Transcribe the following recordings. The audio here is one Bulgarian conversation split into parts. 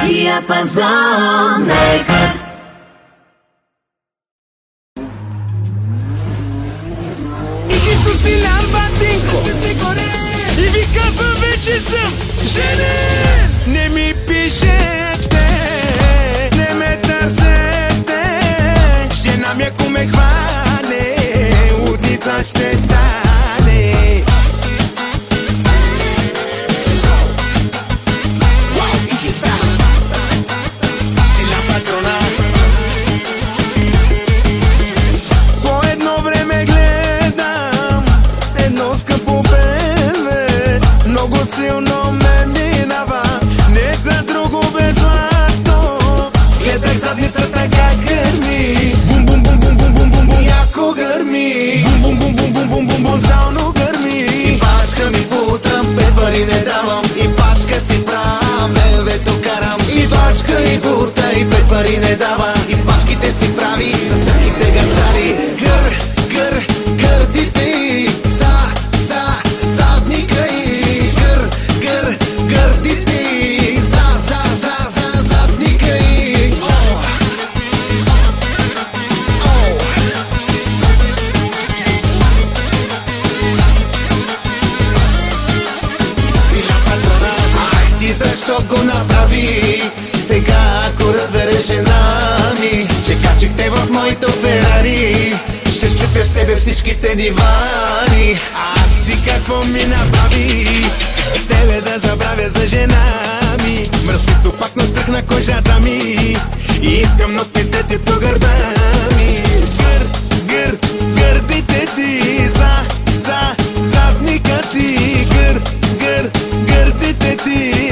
Диапазон Рекордс. И като стилян батинко, и ви казвам вече съм женен. Не ми пишете, не ме търсете. Жена ми ако ме хване, лудница ще стане. Силно ме минава, не за друго безплатно. Гледах задницата как гърми, бум бум бум бум бум бум бум бум, яко гърми, бум бум бум бум бум бум бум, брутално гърми. И пачка ми бутам, бе пари не давам, и пачка си правя, мелвето карам. И пачка и бута, и пет пари не дава, и пачките си прави, за всяките газари. Гърдите задника и гърдите задника и Ай, ти защо го направи? Сега ако разбереш жена ми, че качих те в моето Ферари, ще щупя с тебе всичките дивани. А ти какво ми направи? С тебе да забравя за жена ми. Мръсница пак настръхна кожата ми и искам ногтите ти по гърба ми. Гърдите ти задника ти. Гърдите ти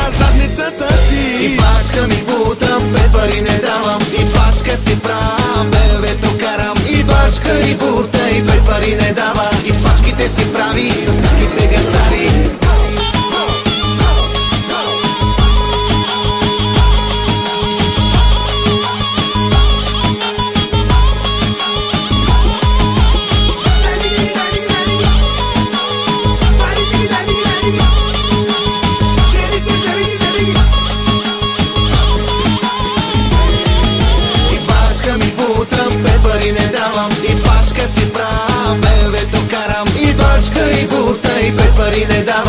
задницата ти. И пачка ми бутам, бе пари не давам, и пачка си правя, белвето карам. И пачка и бута, и бе пари не дава, и пачките си прави, за всяките газари. Не давам, и пачка си правя, белвето карам. И пачка и бута, и пет пари не давам.